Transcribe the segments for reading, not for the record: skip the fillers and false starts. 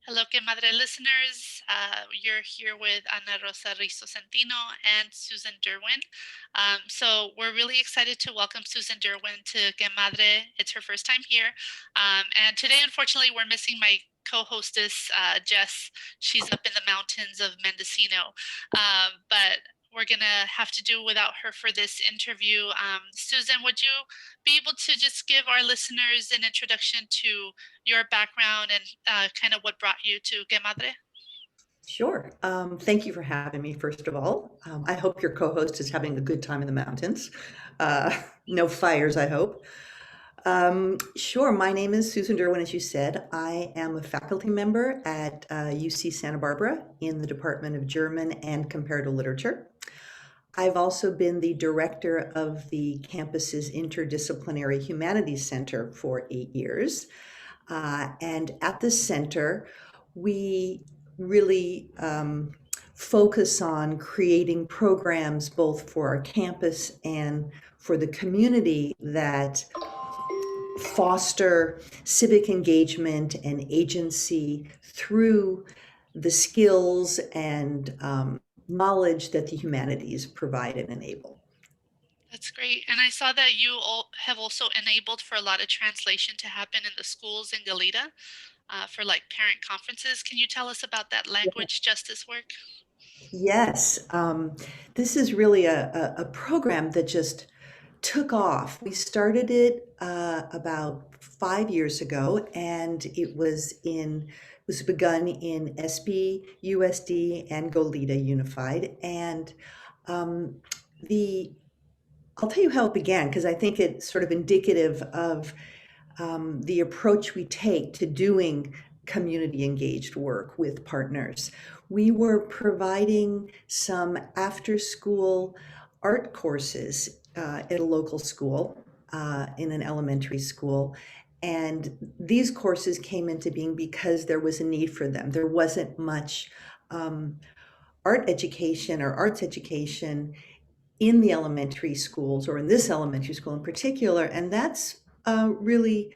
Hello, Que Madre listeners. You're here with Ana Rosa Rizo Centino and Susan Derwin. So we're really excited to welcome Susan Derwin to Que Madre. It's her first time here. And today, unfortunately, we're missing my co-hostess, Jess. She's up in the mountains of Mendocino. But we're going to have to do without her for this interview. Susan, would you be able to just give our listeners an introduction to your background and kind of what brought you to Que Madre? Sure. Thank you for having me, first of all. I hope your co-host is having a good time in the mountains. No fires, I hope. Sure. My name is Susan Derwin, as you said. I am a faculty member at UC Santa Barbara in the Department of German and Comparative Literature. I've also been the director of the campus's Interdisciplinary Humanities Center for 8 years. And at the center, we really focus on creating programs both for our campus and for the community that foster civic engagement and agency through the skills and knowledge that the humanities provide and enable. That's great. And I saw that you all have also enabled for a lot of translation to happen in the schools in Galita for like parent conferences. Can you tell us about that language justice work? Yes, this is really a program that just took off. We started it about 5 years ago, and it was begun in SB, USD, and Goleta Unified. And um, the I'll tell you how it began because I think it's sort of indicative of the approach we take to doing community engaged work with partners. We were providing some after school art courses at a local school, in an elementary school. And these courses came into being because there was a need for them. There wasn't much art education or arts education in the elementary schools or in this elementary school in particular. And that's really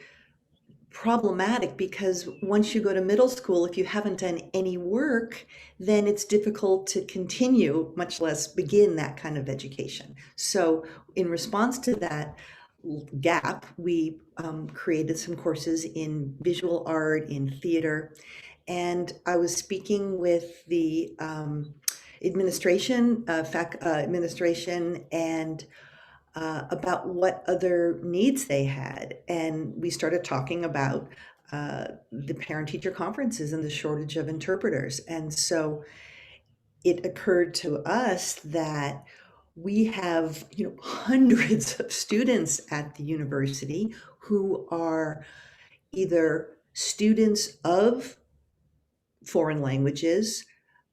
problematic because once you go to middle school, if you haven't done any work, then it's difficult to continue, much less begin that kind of education. So, in response to that gap, we created some courses in visual art, in theater, and I was speaking with the administration and about what other needs they had. And we started talking about the parent teacher conferences and the shortage of interpreters. And so it occurred to us that we have, hundreds of students at the university who are either students of foreign languages,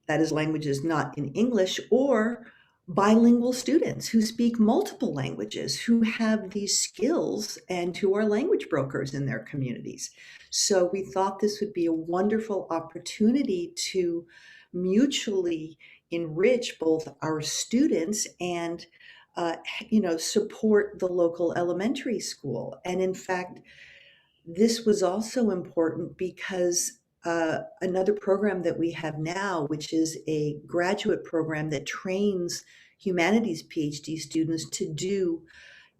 that is languages not in English, or bilingual students who speak multiple languages, who have these skills and who are language brokers in their communities. So we thought this would be a wonderful opportunity to mutually enrich both our students and support the local elementary school. And in fact, this was also important because another program that we have now, which is a graduate program that trains humanities PhD students to do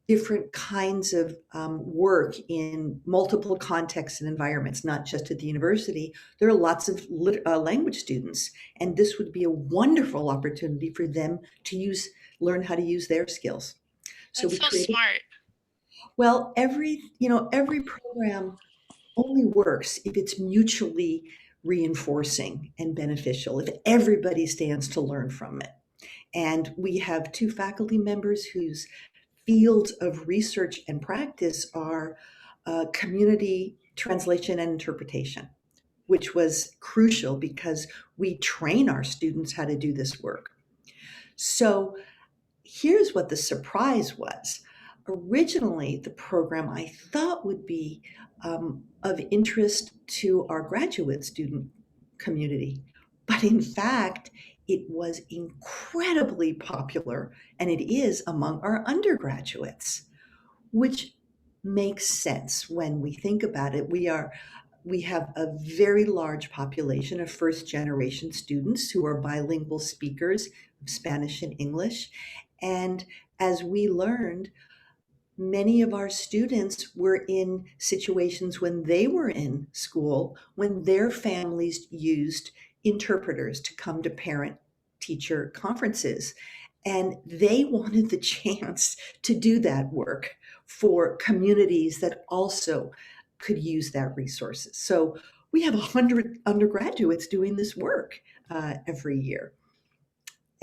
different kinds of work in multiple contexts and environments, not just at the university. There are lots of language students, and this would be a wonderful opportunity for them to learn how to use their skills. So That's we so created, smart. well, every program only works if it's mutually reinforcing and beneficial, if everybody stands to learn from it. And we have two faculty members whose fields of research and practice are community translation and interpretation, which was crucial because we train our students how to do this work. So here's what the surprise was. Originally, the program I thought would be of interest to our graduate student community, but in fact, it was incredibly popular, and it is among our undergraduates, which makes sense when we think about it. We are we have a very large population of first generation students who are bilingual speakers of Spanish and English. And as we learned, many of our students were in situations when they were in school when their families used interpreters to come to parent teacher conferences. And they wanted the chance to do that work for communities that also could use that resources. So we have 100 undergraduates doing this work every year.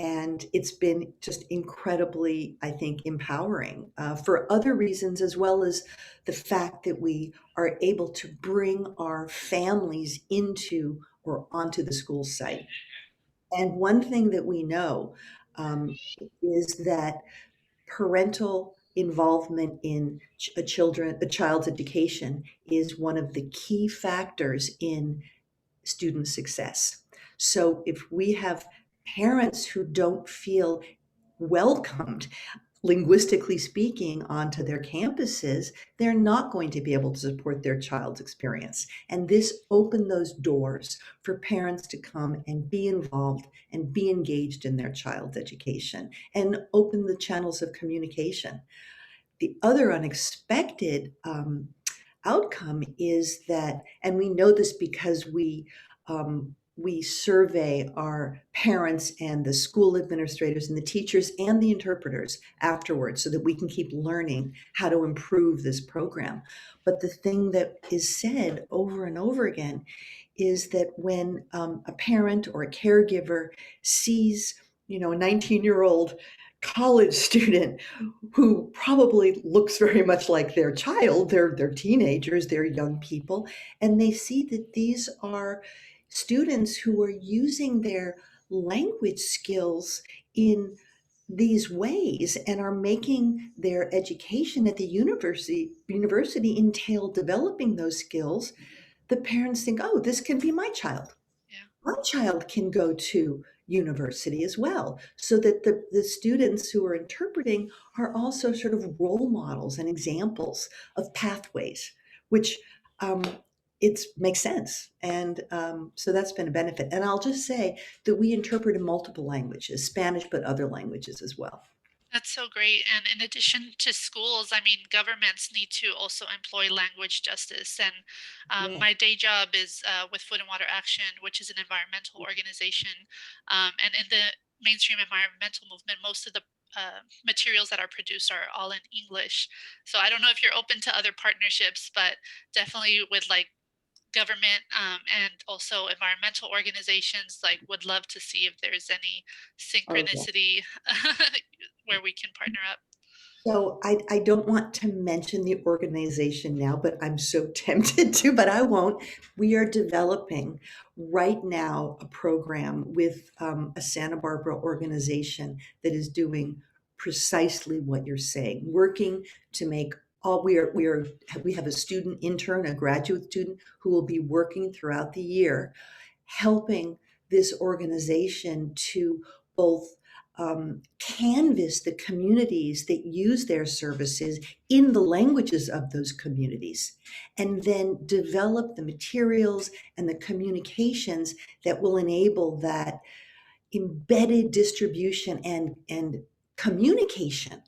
And it's been just incredibly, I think, empowering for other reasons, as well as the fact that we are able to bring our families into or onto the school site. And one thing that we know is that parental involvement in a child's education is one of the key factors in student success. So if we have parents who don't feel welcomed, linguistically speaking, onto their campuses, they're not going to be able to support their child's experience. And this opened those doors for parents to come and be involved and be engaged in their child's education and open the channels of communication. The other unexpected outcome is that, and we know this because we survey our parents and the school administrators and the teachers and the interpreters afterwards so that we can keep learning how to improve this program. But the thing that is said over and over again is that when a parent or a caregiver sees, a 19-year-old college student who probably looks very much like their child, they're teenagers, they're young people, and they see that these are students who are using their language skills in these ways and are making their education at the university entail developing those skills. The parents think, oh, this can be Yeah. my child can go to university as well, so that the students who are interpreting are also sort of role models and examples of pathways, which um, it makes sense. And so that's been a benefit. And I'll just say that we interpret in multiple languages, Spanish, but other languages as well. That's so great. And in addition to schools, I mean, governments need to also employ language justice. And Yeah. my day job is with Food and Water Action, which is an environmental organization. And in the mainstream environmental movement, most of the materials that are produced are all in English. So I don't know if you're open to other partnerships, but definitely with like government and also environmental organizations, like would love to see if there's any Oh, yeah. synchronicity where we can partner up. So I don't want to mention the organization now, but I'm so tempted to, but I won't. We are developing right now a program with a Santa Barbara organization that is doing precisely what you're saying, working to make all we have a student intern, a graduate student who will be working throughout the year, helping this organization to both canvas the communities that use their services in the languages of those communities, and then develop the materials and the communications that will enable that embedded distribution and communication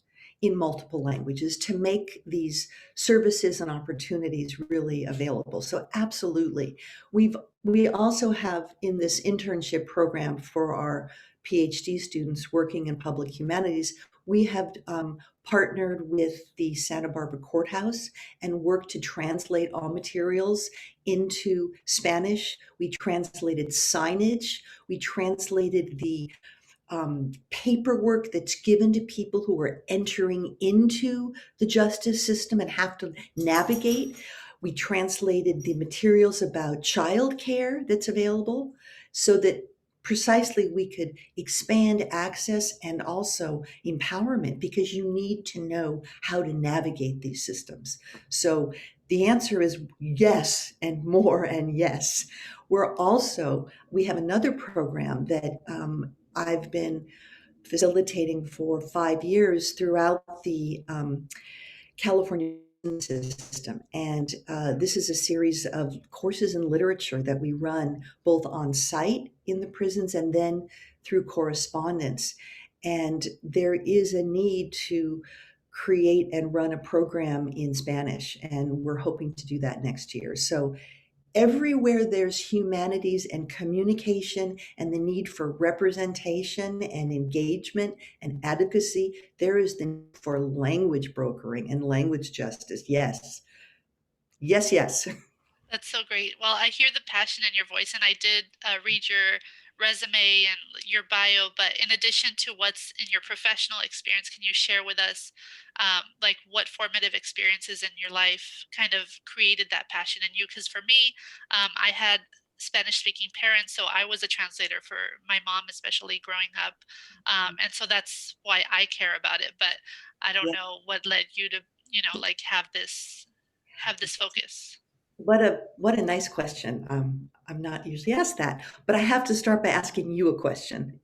in multiple languages to make these services and opportunities really available. So absolutely. We also have in this internship program for our PhD students working in public humanities, we have partnered with the Santa Barbara Courthouse and worked to translate all materials into Spanish. We translated signage. We translated the paperwork that's given to people who are entering into the justice system and have to navigate. We translated the materials about childcare that's available so that precisely we could expand access and also empowerment, because you need to know how to navigate these systems. So the answer is yes, and more, and yes. We have another program that I've been facilitating for 5 years throughout the California system. And this is a series of courses in literature that we run both on site in the prisons and then through correspondence. And there is a need to create and run a program in Spanish, and we're hoping to do that next year. So everywhere there's humanities and communication and the need for representation and engagement and advocacy, there is the need for language brokering and language justice. Yes, yes, yes. That's so great. Well, I hear the passion in your voice, and I did read your resume and your bio. But in addition to what's in your professional experience, can you share with us, like, what formative experiences in your life kind of created that passion in you? Because for me, I had Spanish-speaking parents, so I was a translator for my mom, especially growing up, and so that's why I care about it. But I don't Yeah. know what led you to, like have this focus. What a nice question. I'm not usually asked that, but I have to start by asking you a question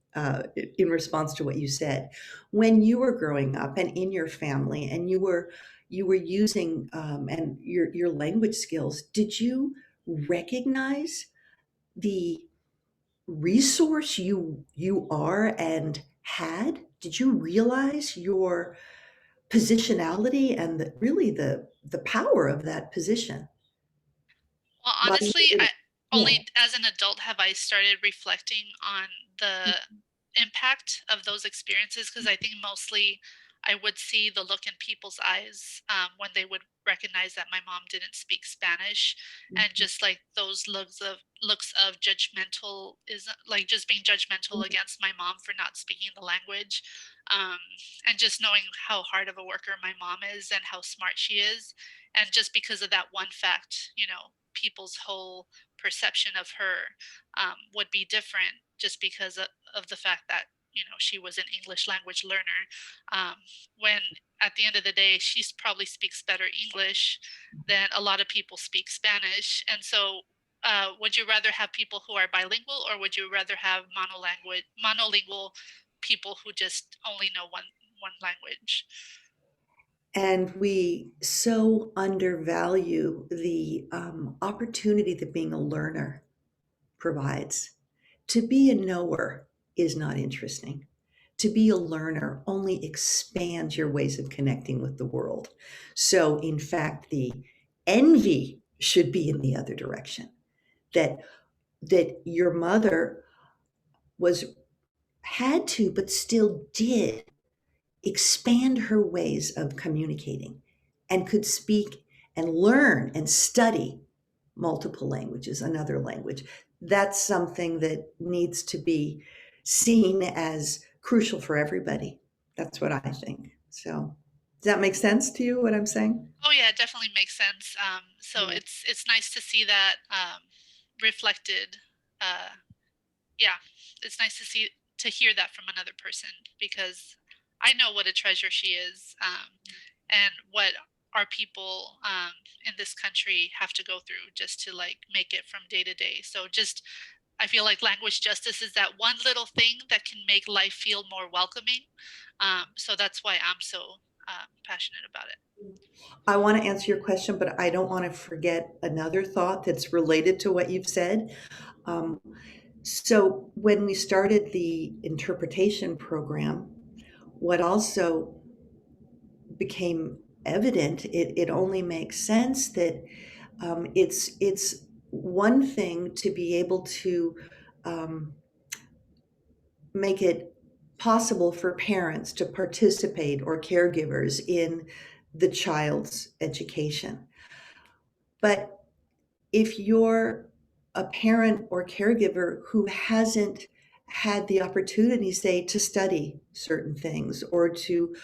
in response to what you said. When you were growing up and in your family, and you were using and your language skills, did you recognize the resource you are and had? Did you realize your positionality and really the power of that position? Well, By honestly, I yeah. only as an adult have I started reflecting on the impact of those experiences, because I think mostly I would see the look in people's eyes when they would recognize that my mom didn't speak Spanish, and just like those looks of judgmental is like just being judgmental against my mom for not speaking the language, um, and just knowing how hard of a worker my mom is and how smart she is, and just because of that one fact, people's whole perception of her would be different just because of the fact that she was an English language learner. Um, when at the end of the day, she probably speaks better English than a lot of people speak Spanish. And so, would you rather have people who are bilingual, or would you rather have monolingual people who just only know one language? And we so undervalue the opportunity that being a learner provides. To be a knower is not interesting. To be a learner only expands your ways of connecting with the world. So, in fact, the envy should be in the other direction. That your mother was had to, but still did expand her ways of communicating and could speak and learn and study multiple languages, another language. That's something that needs to be seen as crucial for everybody. That's what I think. So, does that make sense to you, what I'm saying? Oh yeah, it definitely makes sense. So Yeah. it's nice to see that reflected. Uh, yeah, it's nice to hear that from another person, because I know what a treasure she is, and what our people in this country have to go through just to like make it from day to day. So just I feel like language justice is that one little thing that can make life feel more welcoming. So that's why I'm so passionate about it. I want to answer your question, but I don't want to forget another thought that's related to what you've said. Um, so, when we started the interpretation program, what also became evident, it only makes sense that it's one thing to be able to um, make it possible for parents to participate or caregivers in the child's education. But if you're a parent or caregiver who hasn't had the opportunity, say, to study certain things or to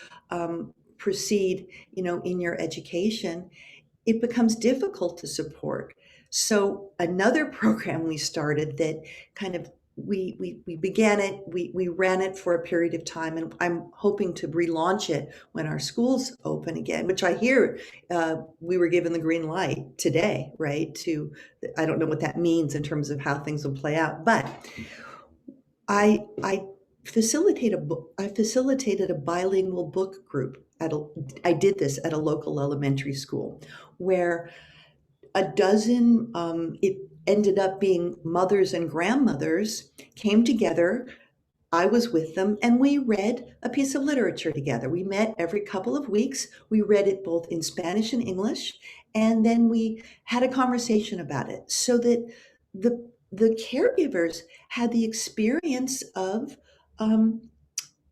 proceed, in your education, it becomes difficult to support. So another program we started that kind of we began it, we ran it for a period of time, and I'm hoping to relaunch it when our schools open again, which I hear we were given the green light today, right? I don't know what that means in terms of how things will play out, but I facilitated a bilingual book group at a, I did this at a local elementary school where a dozen, it ended up being mothers and grandmothers came together. I was with them and we read a piece of literature together. We met every couple of weeks. We read it both in Spanish and English, and then we had a conversation about it so that the caregivers had the experience of um,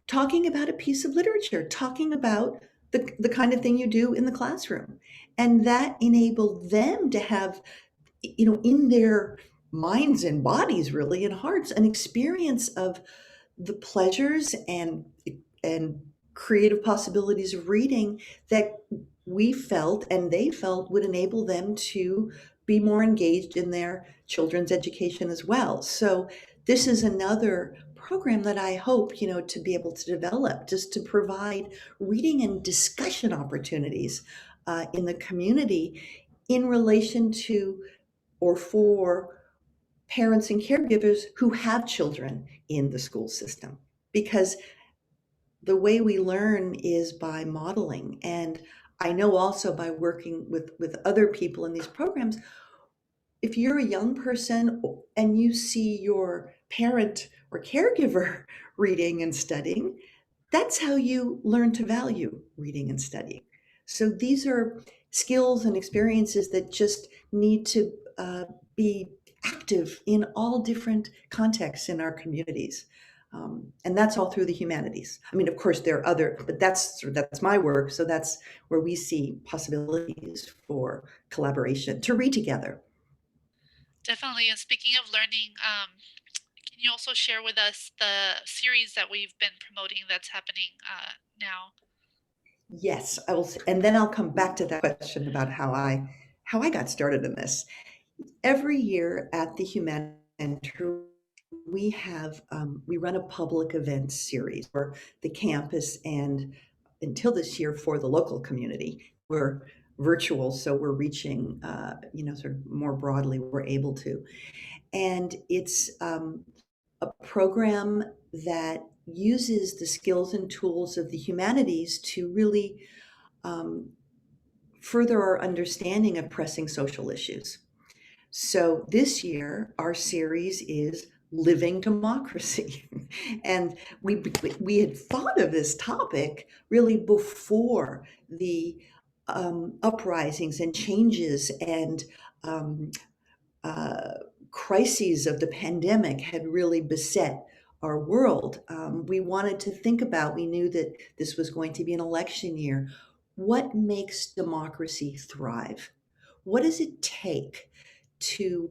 talking about a piece of literature, talking about the kind of thing you do in the classroom. And that enabled them to have, in their minds and bodies, really, and hearts, an experience of the pleasures and creative possibilities of reading that we felt and they felt would enable them to be more engaged in their children's education as well. So this is another program that I hope, to be able to develop, just to provide reading and discussion opportunities in the community in relation to or for parents and caregivers who have children in the school system. Because the way we learn is by modeling. And I know also by working with other people in these programs, if you're a young person and you see your parent or caregiver reading and studying, that's how you learn to value reading and studying. So these are skills and experiences that just need to be active in all different contexts in our communities. And that's all through the humanities. I mean, of course, there are other, but that's my work. So that's where we see possibilities for collaboration to read together. Definitely. And speaking of learning, can you also share with us the series that we've been promoting that's happening now? Yes, I will, and then I'll come back to that question about how I got started in this. Every year at the Humanities Center, we run a public events series for the campus and until this year for the local community. We're virtual, so we're reaching, sort of more broadly, we're able to. And it's a program that uses the skills and tools of the humanities to really um, further our understanding of pressing social issues. So this year, our series is Living Democracy. And we had thought of this topic really before the uprisings and changes and um, uh, crises of the pandemic had really beset our world. We wanted to think about, we knew that this was going to be an election year. What makes democracy thrive? What does it take to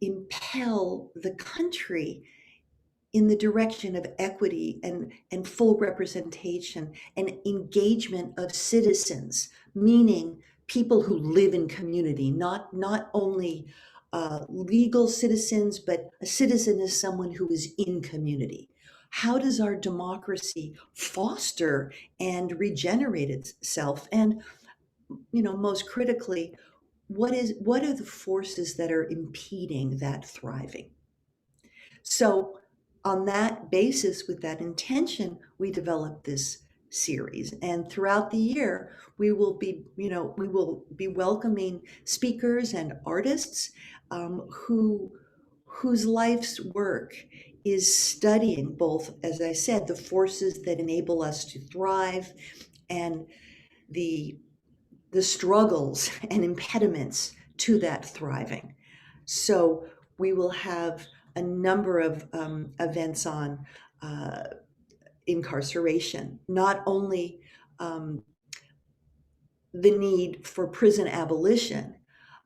impel the country in the direction of equity and full representation and engagement of citizens, meaning people who live in community, not only legal citizens, but a citizen is someone who is in community. How does our democracy foster and regenerate itself? And most critically, what are the forces that are impeding that thriving? So, on that basis, with that intention, we developed this series. And throughout the year, we will be welcoming speakers and artists whose life's work is studying both, as I said, the forces that enable us to thrive and the the struggles and impediments to that thriving. So we will have a number of events on uh, incarceration, not only um, the need for prison abolition,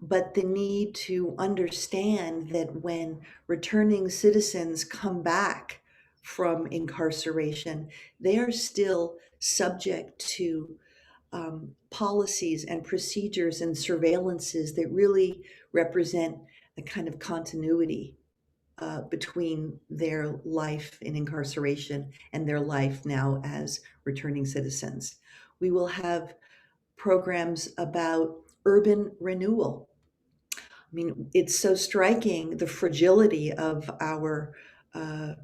but the need to understand that when returning citizens come back from incarceration, they are still subject to policies and procedures and surveillances that really represent a kind of continuity between their life in incarceration and their life now as returning citizens. We will have programs about urban renewal. I mean, it's so striking the fragility of our uh,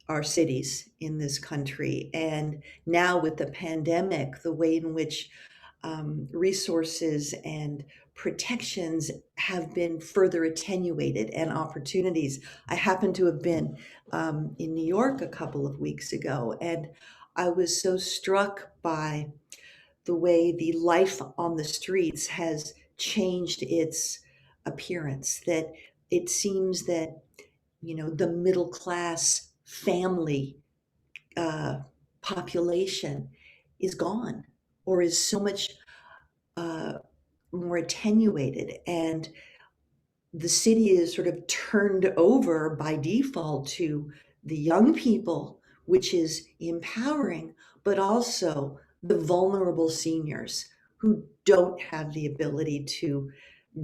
our cities in this country. And now with the pandemic, the way in which resources and protections have been further attenuated and opportunities. I happened to have been in New York a couple of weeks ago, and I was so struck by the way the life on the streets has changed its appearance, that it seems that, the middle class family uh, population is gone, or is so much uh, more attenuated, and the city is sort of turned over by default to the young people, which is empowering, but also the vulnerable seniors who don't have the ability to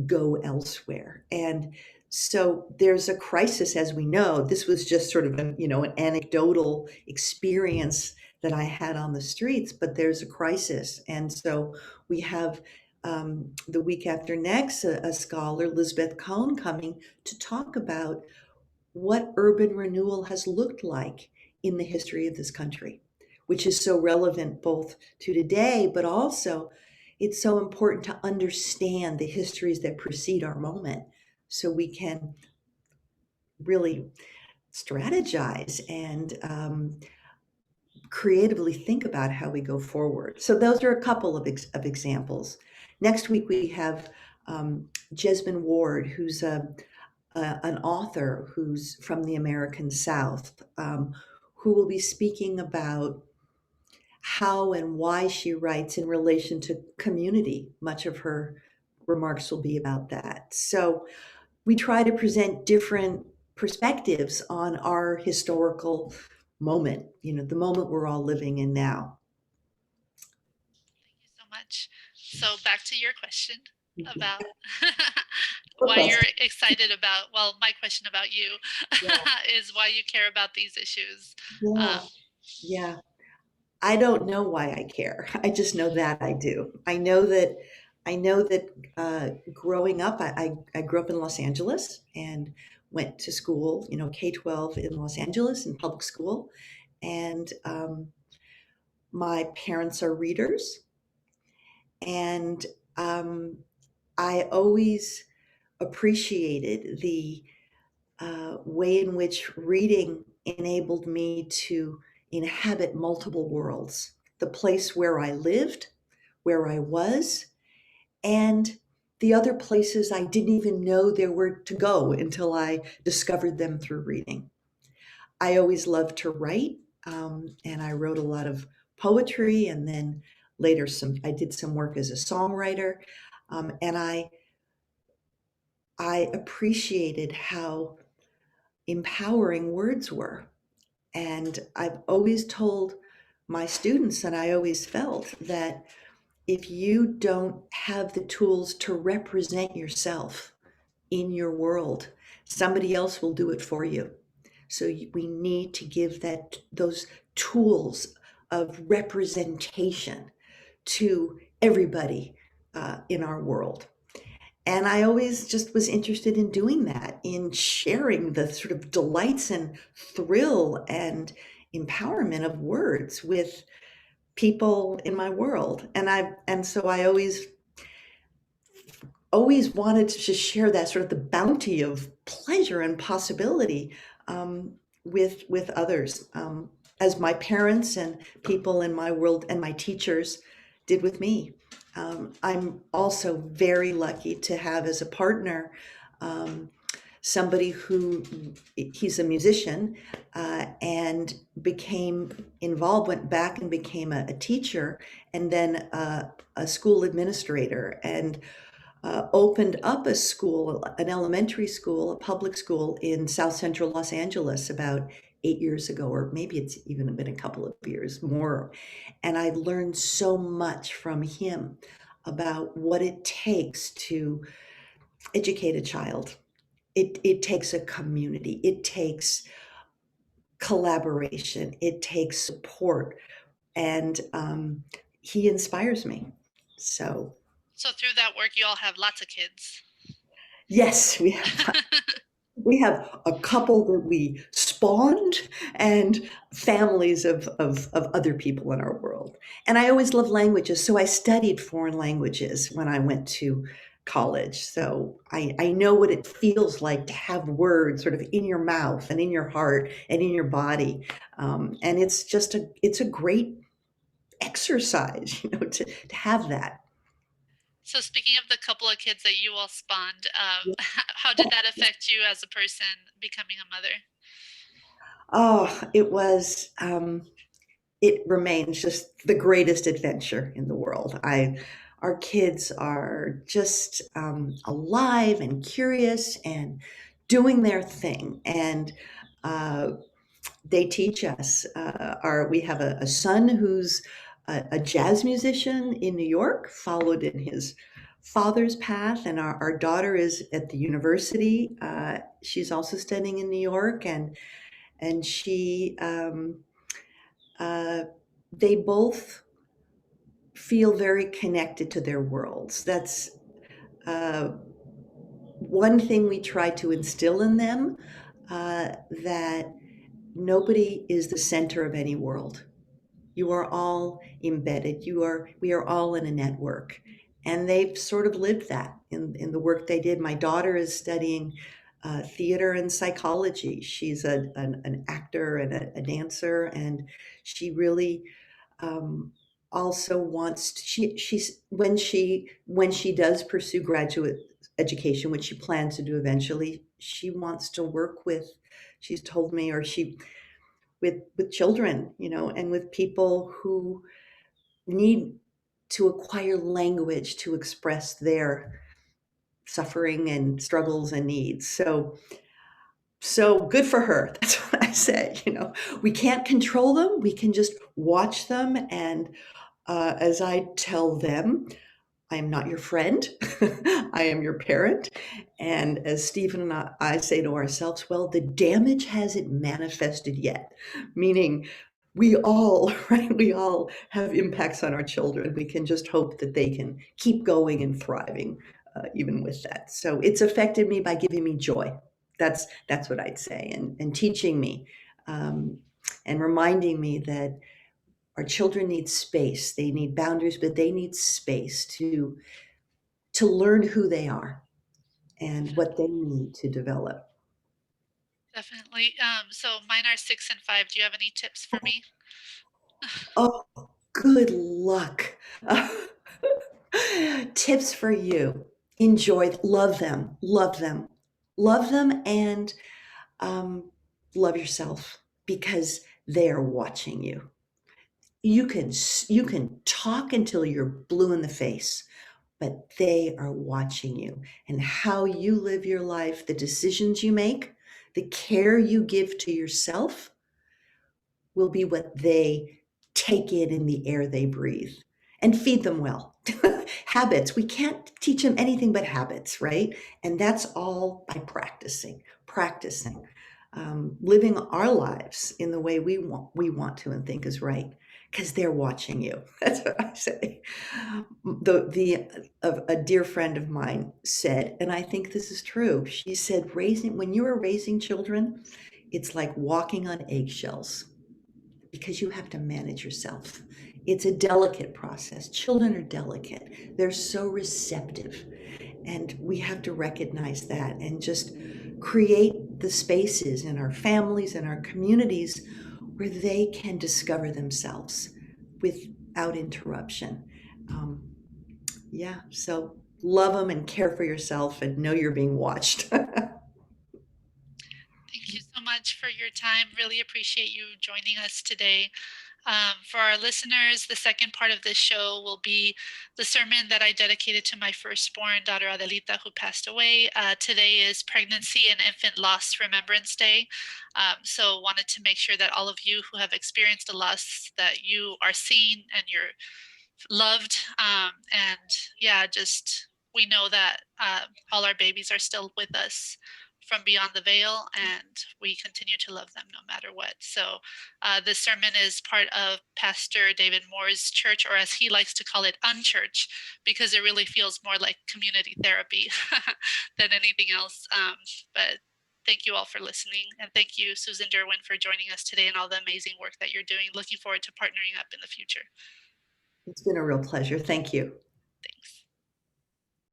go elsewhere. And so there's a crisis, as we know. This was just sort of an anecdotal experience that I had on the streets, but there's a crisis. And so we have the week after next a scholar, Lisbeth Cohn, coming to talk about what urban renewal has looked like in the history of this country, which is so relevant both to today, but also it's so important to understand the histories that precede our moment so we can really strategize and creatively think about how we go forward. So those are a couple of examples. Next week we have Jesmyn Ward, who's an author who's from the American South, who will be speaking about how and why she writes in relation to community. Much of her remarks will be about that. So we try to present different perspectives on our historical moment, the moment we're all living in now. Thank you so much. So back to your question about Good why you're question. excited about, well, my question about you Yeah, is why you care about these issues. yeah, Um, yeah. I don't know why I care. I just know that I do. I know that growing up, I grew up in Los Angeles and went to school, K-12 in Los Angeles in public school. And my parents are readers. And um, I always appreciated the way in which reading enabled me to inhabit multiple worlds, the place where I lived, where I was, and the other places I didn't even know there were to go until I discovered them through reading. I always loved to write, and I wrote a lot of poetry, and then later I did some work as a songwriter, and I appreciated how empowering words were. And I've always told my students, and I always felt that if you don't have the tools to represent yourself in your world, somebody else will do it for you. So we need to give those tools of representation to everybody in our world. And I always just was interested in doing that, in sharing the sort of delights and thrill and empowerment of words with people in my world. And so I always wanted to just share that sort of the bounty of pleasure and possibility with others, as my parents and people in my world and my teachers did with me. I'm also very lucky to have as a partner um, somebody who he's a musician and became involved, went back and became a teacher, and then a school administrator, and opened up a school, an elementary school, a public school in South Central Los Angeles about 8 years ago, or maybe it's even been a couple of years more. And I learned so much from him about what it takes to educate a child. It takes a community, it takes collaboration, it takes support, and he inspires me. So, so through that work, you all have lots of kids. yes, we have We have a couple that we spawned and families of other people in our world. And I always loved languages, so I studied foreign languages when I went to college. So I know what it feels like to have words sort of in your mouth and in your heart and in your body. And it's a great exercise, to have that. So speaking of the couple of kids that you all spawned, how did that affect you as a person becoming a mother? Oh, it remains just the greatest adventure in the world. Our kids are just alive and curious and doing their thing, and uh, they teach us. We have a son who's a jazz musician in New York, followed in his father's path, and our daughter is at the university. She's also studying in New York, and uh, they both feel very connected to their worlds. That's uh, one thing we try to instill in them, that nobody is the center of any world. You are all embedded. We are all in a network. And they've sort of lived that in the work they did. My daughter is studying theater and psychology. She's an actor and a dancer, and she really um, also wants to, she's when she does pursue graduate education, which she plans to do eventually, she wants to work with, she's told me, or she with children, and with people who need to acquire language to express their suffering and struggles and needs. So good for her. That's what I say. We can't control them. We can just watch them. And as I tell them, I am not your friend. I am your parent. And as Stephen and I say to ourselves, well, the damage hasn't manifested yet, meaning we all, right? We all have impacts on our children. We can just hope that they can keep going and thriving, even with that. So it's affected me by giving me joy. That's what I'd say, and teaching me, um, and reminding me that our children need space. They need boundaries, but they need space to learn who they are and what they need to develop. Definitely. So mine are 6 and 5. Do you have any tips for me? Oh, good luck. Tips for you. Enjoy, love them, love them, love them, and um, love yourself because they are watching you. You can talk until you're blue in the face, but they are watching you, and how you live your life, the decisions you make, the care you give to yourself will be what they take in the air they breathe. And feed them well. Habits. We can't teach them anything but habits, right? And that's all by practicing, living our lives in the way we want to and think is right, because they're watching you. That's what I say. A dear friend of mine said, and I think this is true. She said, when you are raising children, it's like walking on eggshells because you have to manage yourself. It's a delicate process. Children are delicate. They're so receptive. And we have to recognize that and just create the spaces in our families and our communities where they can discover themselves without interruption. Um, yeah, so love them and care for yourself and know you're being watched. Thank you so much for your time. Really appreciate you joining us today. For our listeners, the second part of this show will be the sermon that I dedicated to my firstborn daughter, Adelita, who passed away. Today is Pregnancy and Infant Loss Remembrance Day. So wanted to make sure that all of you who have experienced a loss, that you are seen and you're loved. And yeah, just we know that all our babies are still with us from beyond the veil, and we continue to love them no matter what. So, this sermon is part of Pastor David Moore's church, or as he likes to call it, unchurch, because it really feels more like community therapy than anything else. But thank you all for listening. And thank you, Susan Derwin, for joining us today and all the amazing work that you're doing. Looking forward to partnering up in the future. It's been a real pleasure. Thank you. Thanks.